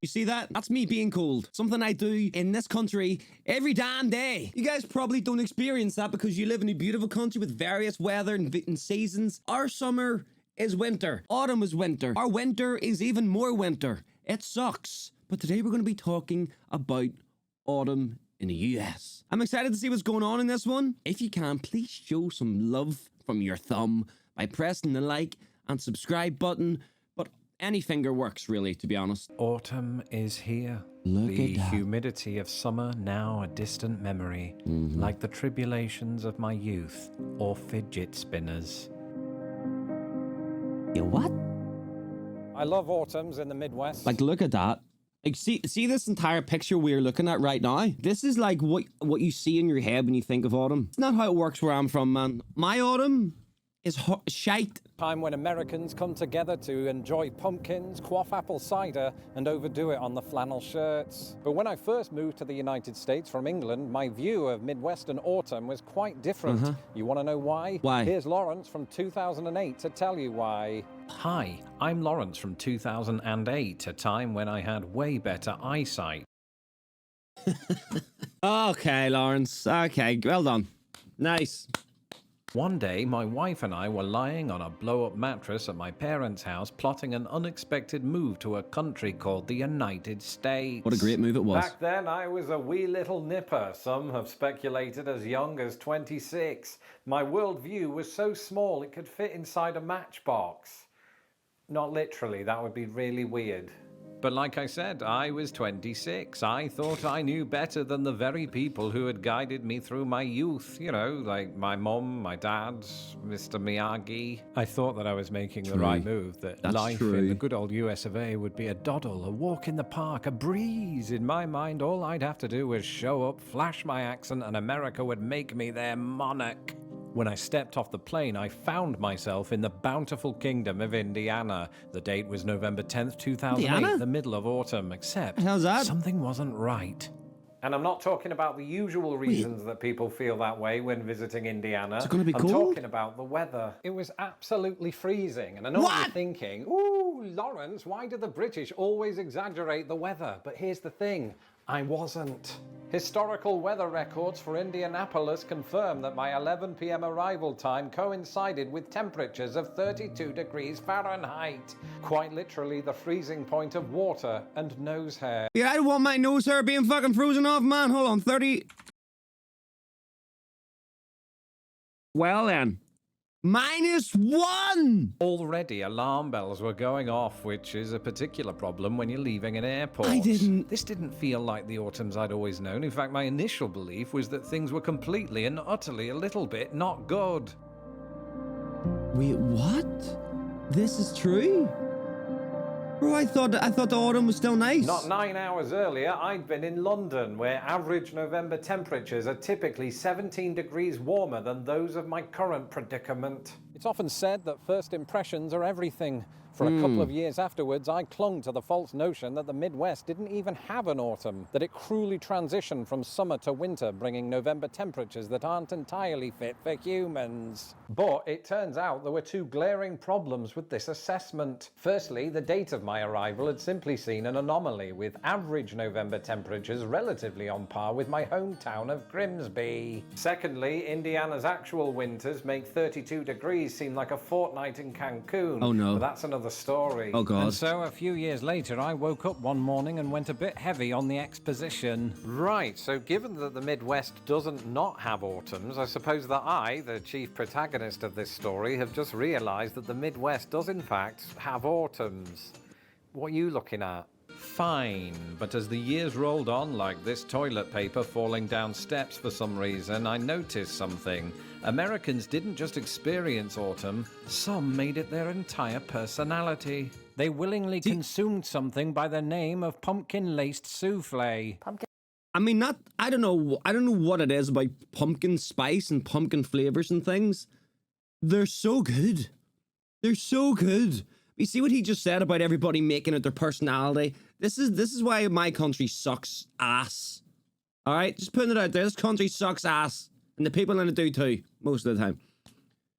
You see that? That's me being cold. Something I do in this country every damn day. You guys probably don't experience that because you live in a beautiful country with various weather and seasons. Our summer is winter. Autumn is winter. Our winter is even more winter. It sucks. But today we're going to be talking about autumn in the US. I'm excited to see what's going on in this one. If you can, please show some love from your thumb by pressing the like and subscribe button. But any finger works, really, to be honest. Autumn is here. Look The at that. humidity of summer now a distant memory, like the tribulations of my youth or fidget spinners. Yeah, what? I love autumns in the Midwest. Like, look at that. Like, see this entire picture we're looking at right now? This is like what you see in your head when you think of autumn. It's not how it works where I'm from, man. My autumn is shite. Time when Americans come together to enjoy pumpkins, quaff apple cider, and overdo it on the flannel shirts. But when I first moved to the United States from England, my view of Midwestern autumn was quite different. You want to know why? Why? Here's Lawrence from 2008 to tell you why. Hi, I'm Lawrence from 2008, a time when I had way better eyesight. Okay, Lawrence. Okay, well done. Nice. One day, my wife and I were lying on a blow-up mattress at my parents' house, plotting an unexpected move to a country called the United States. What a great move it was. Back then, I was a wee little nipper. Some have speculated as young as 26. My worldview was so small it could fit inside a matchbox. Not literally, that would be really weird. But like I said, I was 26. I thought I knew better than the very people who had guided me through my youth. You know, like my mum, my dad, Mr. Miyagi. I thought that I was making the right move, that That's life true. in the good old US of A would be a doddle, a walk in the park, a breeze. In my mind, all I'd have to do was show up, flash my accent, and America would make me their monarch. When I stepped off the plane, I found myself in the bountiful kingdom of Indiana. The date was November 10th, 2008, Indiana? the middle of autumn, except How's that? something wasn't right. And I'm not talking about the usual reasons that people feel that way when visiting Indiana. Is it gonna be I'm cold? talking about the weather. It was absolutely freezing. And I know what you're What? thinking, ooh, Lawrence, why do the British always exaggerate the weather? But here's the thing, I wasn't. Historical weather records for Indianapolis confirm that my 11 p.m. arrival time coincided with temperatures of 32 degrees Fahrenheit. Quite literally the freezing point of water and nose hair. Yeah, I don't want my nose hair being fucking frozen off, man. Hold on, 30. Well then. -1! Already alarm bells were going off, which is a particular problem when you're leaving an airport. This didn't feel like the autumns I'd always known. In fact, my initial belief was that things were completely and utterly a little bit not good. Wait, what? This is true? Bro, I thought the autumn was still nice. Not 9 hours earlier, I'd been in London, where average November temperatures are typically 17 degrees warmer than those of my current predicament. It's often said that first impressions are everything. For a couple of years afterwards, I clung to the false notion that the Midwest didn't even have an autumn, that it cruelly transitioned from summer to winter, bringing November temperatures that aren't entirely fit for humans. But it turns out there were two glaring problems with this assessment. Firstly, the date of my arrival had simply seen an anomaly, with average November temperatures relatively on par with my hometown of Grimsby. Secondly, Indiana's actual winters make 32 degrees seem like a fortnight in Cancun. Oh no. But that's another story. Oh god. And so a few years later, I woke up one morning and went a bit heavy on the exposition. Right, so given that the Midwest doesn't not have autumns, I suppose that I, the chief protagonist of this story, have just realised that the Midwest does in fact have autumns. What are you looking at? Fine, but as the years rolled on, like this toilet paper falling down steps for some reason, I noticed something. Americans didn't just experience autumn, some made it their entire personality. They willingly consumed something by the name of pumpkin-laced souffle. I mean, I don't know what it is about pumpkin spice and pumpkin flavors and things. They're so good. They're so good. You see what he just said about everybody making it their personality? This is why my country sucks ass. All right, just putting it out there. This country sucks ass, and the people in it do too, most of the time.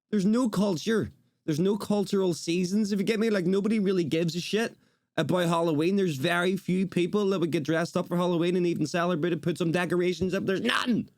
There's no culture. There's no cultural seasons. If you get me, like nobody really gives a shit about Halloween. There's very few people that would get dressed up for Halloween and even celebrate it, put some decorations up. There's none.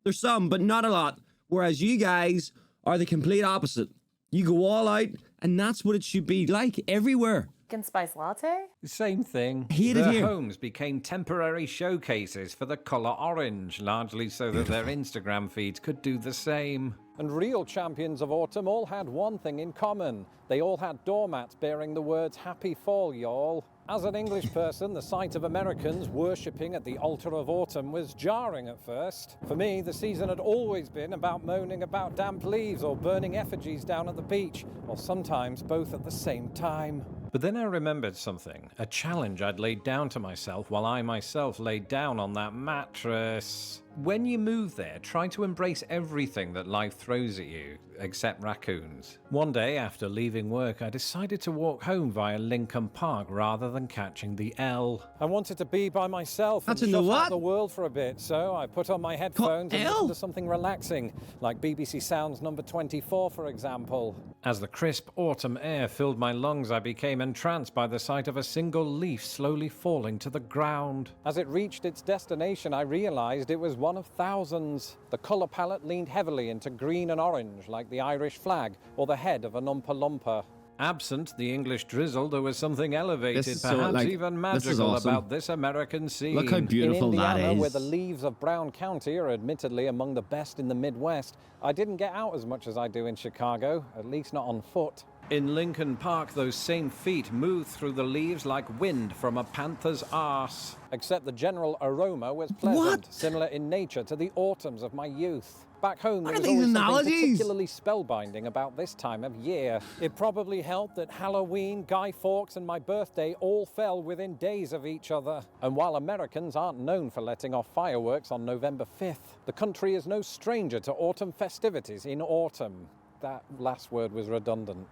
There's some, but not a lot. Whereas you guys are the complete opposite. You go all out, and that's what it should be like everywhere. Pumpkin spice latte? Same thing. Hate it Their here. homes became temporary showcases for the colour orange, largely so that their Instagram feeds could do the same. And real champions of autumn all had one thing in common. They all had doormats bearing the words "Happy Fall, y'all." As an English person, the sight of Americans worshipping at the altar of autumn was jarring at first. For me, the season had always been about moaning about damp leaves or burning effigies down at the beach, or sometimes both at the same time. But then I remembered something, a challenge I'd laid down to myself while I myself laid down on that mattress. When you move there, try to embrace everything that life throws at you, except raccoons. One day after leaving work, I decided to walk home via Lincoln Park rather than catching the L. I wanted to be by myself and That's in the shut what? out the world for a bit, so I put on my headphones and L? listened to something relaxing, like BBC Sounds number 24, for example. As the crisp autumn air filled my lungs, I became entranced by the sight of a single leaf slowly falling to the ground. As it reached its destination, I realized it was one of thousands. The color palette leaned heavily into green and orange, like the Irish flag or the head of an Oompa Loompa. Absent the English drizzle, there was something elevated, This is perhaps so, like, even this is magical awesome. about this American scene. Look how beautiful in that Indiana, is. where the leaves of Brown County are admittedly among the best in the Midwest, I didn't get out as much as I do in Chicago, at least not on foot. In Lincoln Park, those same feet moved through the leaves like wind from a panther's arse. Except the general aroma was pleasant, What? similar in nature to the autumns of my youth. Back home, What there are was these always something analogies? particularly spellbinding about this time of year. It probably helped that Halloween, Guy Fawkes, and my birthday all fell within days of each other. And while Americans aren't known for letting off fireworks on November 5th, the country is no stranger to autumn festivities in autumn. That last word was redundant.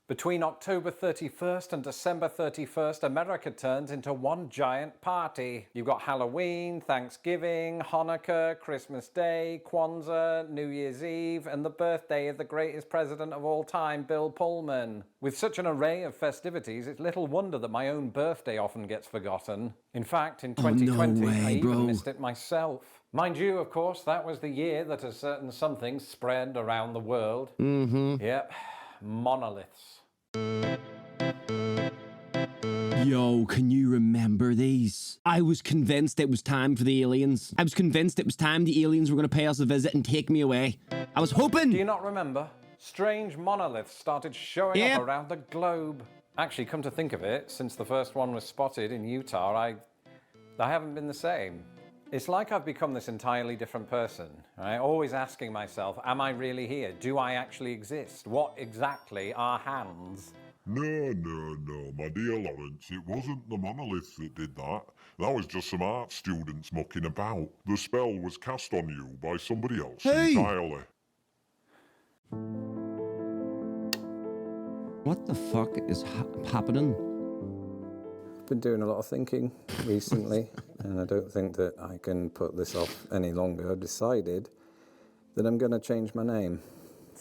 Between October 31st and December 31st, America turns into one giant party. You've got Halloween, Thanksgiving, Hanukkah, Christmas Day, Kwanzaa, New Year's Eve, and the birthday of the greatest president of all time, Bill Pullman. With such an array of festivities, it's little wonder that my own birthday often gets forgotten. In fact, in 2020, no way, I even bro. missed it myself. Mind you, of course, that was the year that a certain something spread around the world. Yep, monoliths. Yo, can you remember these? I was convinced it was time for the aliens. I was convinced it was time the aliens were going to pay us a visit and take me away. I was hoping. Do you not remember? Strange monoliths started showing Yep. up around the globe. Actually, come to think of it, since the first one was spotted in Utah, I haven't been the same. It's like I've become this entirely different person, right? Always asking myself, am I really here? Do I actually exist? What exactly are hands? No, my dear Lawrence, it wasn't the monoliths that did that. That was just some art students mucking about. The spell was cast on you by somebody else Hey! entirely. What the fuck is happening? Been doing a lot of thinking recently, and I don't think that I can put this off any longer. I've decided that I'm going to change my name.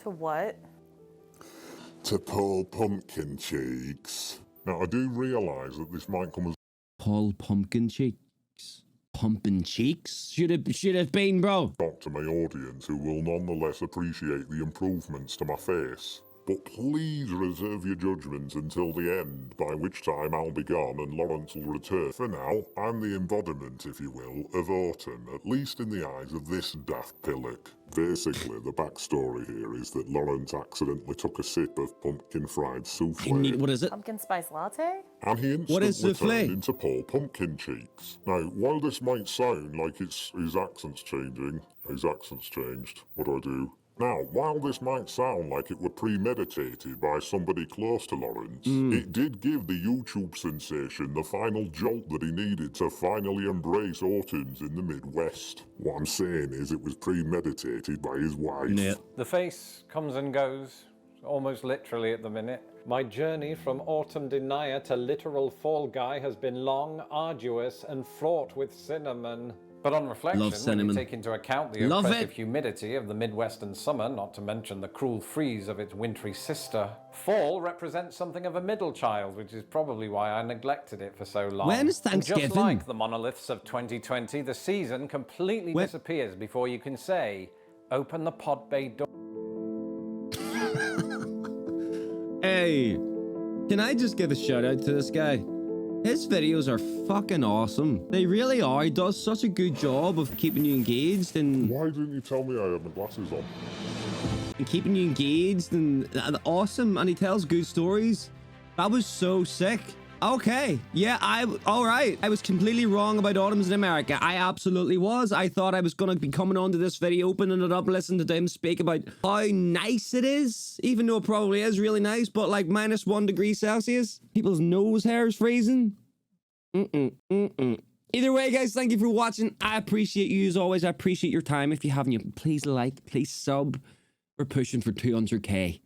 To what? To Paul Pumpkin Cheeks. Now, I do realise that this might come as Paul Pumpkin Cheeks. Pumping cheeks? Should have been, bro. a shock to my audience, who will nonetheless appreciate the improvements to my face. But please reserve your judgment until the end, by which time I'll be gone and Lawrence will return. For now, I'm the embodiment, if you will, of autumn, at least in the eyes of this daft pillock. Basically, the backstory here is that Lawrence accidentally took a sip of pumpkin fried souffle. What is it? Pumpkin spice latte? And he What is instantly souffle? turned into Paul Pumpkin Cheeks. Now, while this might sound like his accent's changed, what do I do? Now, while this might sound like it were premeditated by somebody close to Lawrence, it did give the YouTube sensation the final jolt that he needed to finally embrace autumns in the Midwest. What I'm saying is it was premeditated by his wife. Yeah. The face comes and goes, almost literally at the minute. My journey from autumn denier to literal fall guy has been long, arduous, and fraught with cinnamon. But on reflection, when you cinnamon. take into account the Love oppressive it. humidity of the Midwestern summer, not to mention the cruel freeze of its wintry sister, fall represents something of a middle child, which is probably why I neglected it for so long. When is And just Thanksgiving? like the monoliths of 2020, the season completely disappears before you can say, open the pod bay door. Hey, can I just give a shout out to this guy? His videos are fucking awesome. They really are. He does such a good job of keeping you engaged and Why didn't you tell me I had my glasses on? keeping you engaged and awesome. And he tells good stories. That was so sick. Okay, yeah, all right. I was completely wrong about autumns in America. I absolutely was. I thought I was gonna be coming onto this video, opening it up, listening to him speak about how nice it is, even though it probably is really nice, but like -1 degree Celsius, people's nose hairs freezing. Either way, guys, thank you for watching. I appreciate you as always. I appreciate your time. If you haven't, please like, please sub. We're pushing for 200k.